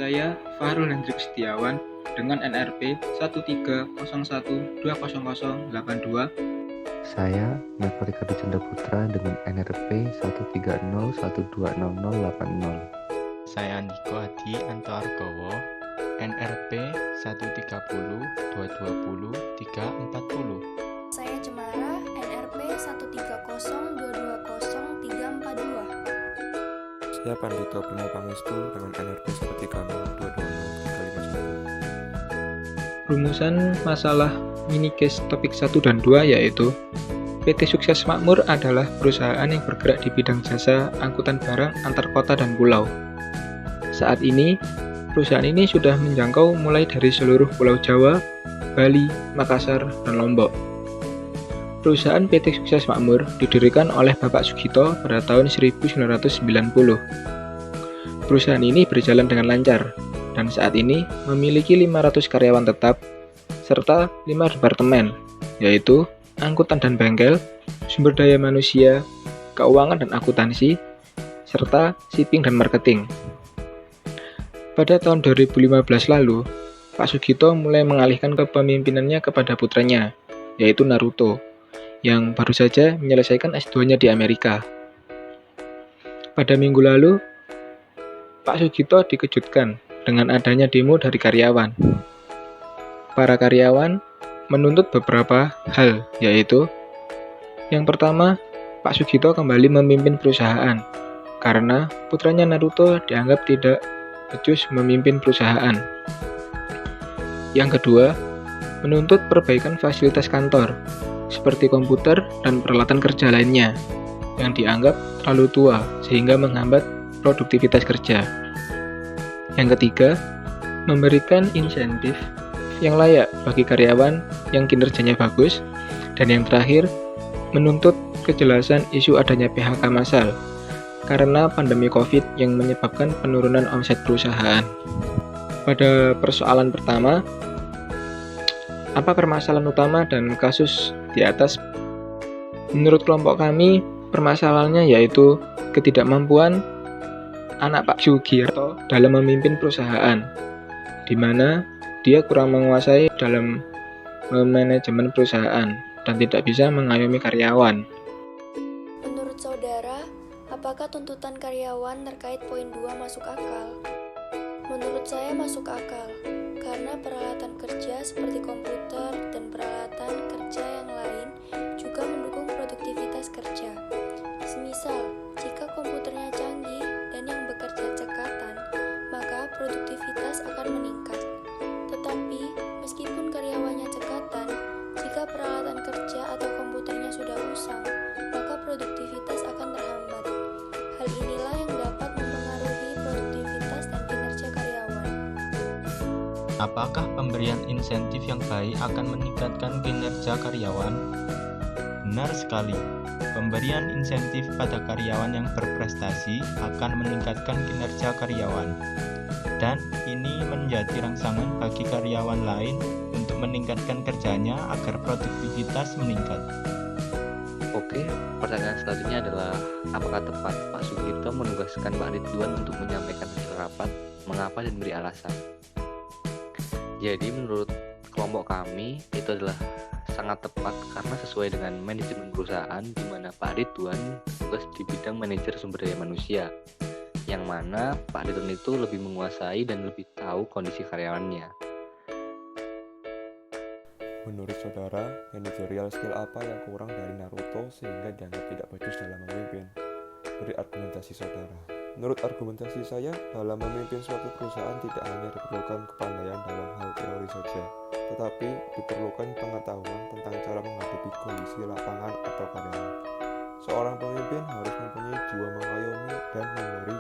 Saya Fahrul Hendrik Setiawan dengan NRP 1301200082. Saya Mevri Kadi Chandra Putra dengan NRP 130120080. Saya Andiko Hadi Antoargowo, NRP 130220340. Saya Cemara, NRP 130220342. Saya Pandito Bimo Pangestu dengan NRP 130220351. Rumusan masalah minicase topik 1 dan 2 yaitu PT Sukses Makmur adalah perusahaan yang bergerak di bidang jasa angkutan barang antar kota dan pulau. Saat ini, perusahaan ini sudah menjangkau mulai dari seluruh Pulau Jawa, Bali, Makassar, dan Lombok. Perusahaan PT Sukses Makmur didirikan oleh Bapak Sugito pada tahun 1990. Perusahaan ini berjalan dengan lancar, dan saat ini memiliki 500 karyawan tetap, serta 5 departemen, yaitu angkutan dan bengkel, sumber daya manusia, keuangan dan akuntansi, serta shipping dan marketing. Pada tahun 2015 lalu, Pak Sugito mulai mengalihkan kepemimpinannya kepada putranya, yaitu Naruto, yang baru saja menyelesaikan S2-nya di Amerika. Pada minggu lalu, Pak Sugito dikejutkan dengan adanya demo dari karyawan. Para karyawan menuntut beberapa hal, yaitu yang pertama, Pak Sugito kembali memimpin perusahaan, karena putranya Naruto dianggap tidak becus memimpin perusahaan. Yang kedua, menuntut perbaikan fasilitas kantor, seperti komputer dan peralatan kerja lainnya, yang dianggap terlalu tua sehingga menghambat produktivitas kerja. Yang ketiga, memberikan insentif yang layak bagi karyawan yang kinerjanya bagus. Dan yang terakhir, menuntut kejelasan isu adanya PHK massal karena pandemi COVID yang menyebabkan penurunan omset perusahaan. Pada persoalan pertama, apa permasalahan utama dan kasus di atas? Menurut kelompok kami, permasalahannya yaitu ketidakmampuan anak Pak Sugito dalam memimpin perusahaan, di mana dia kurang menguasai dalam manajemen perusahaan dan tidak bisa mengayomi karyawan. Menurut saudara, apakah tuntutan karyawan terkait poin 2 masuk akal? Menurut saya masuk akal, karena peralatan kerja seperti komputer dan peralatan kerja yang lain juga mendukung produktivitas kerja. Semisal, jika komputernya canggih dan yang bekerja cekatan, maka produktivitas akan meningkat. Tetapi, meskipun karyawannya cekatan, jika peralatan kerja atau komputernya sudah usang, maka produktivitas akan terhambat. Hal inilah yang dapat mempengaruhi produktivitas dan kinerja karyawan. Apakah pemberian insentif yang baik akan meningkatkan kinerja karyawan? Benar sekali. Pemberian insentif pada karyawan yang berprestasi akan meningkatkan kinerja karyawan. Dan ini menjadi rangsangan bagi karyawan lain untuk meningkatkan kerjanya agar produktivitas meningkat. Oke, pertanyaan selanjutnya adalah apakah tepat Pak Sugito menugaskan Pak Ridwan untuk menyampaikan hasil rapat, mengapa dan beri alasan? Jadi menurut kelompok kami itu adalah sangat tepat karena sesuai dengan manajemen perusahaan di mana Pak Ridwan tugas di bidang manajer sumber daya manusia, yang mana Pak Ridwan itu lebih menguasai dan lebih tahu kondisi karyawannya. Menurut saudara, manajerial skill apa yang kurang dari Naruto sehingga dianggap tidak becus dalam memimpin? Beri argumentasi saudara. Menurut argumentasi saya, dalam memimpin suatu perusahaan tidak hanya diperlukan kepandaian dalam hal teori saja, tetapi diperlukan pengetahuan tentang cara menghadapi kondisi lapangan atau karyawan. Seorang pemimpin harus mempunyai jiwa mengayomi dan memberi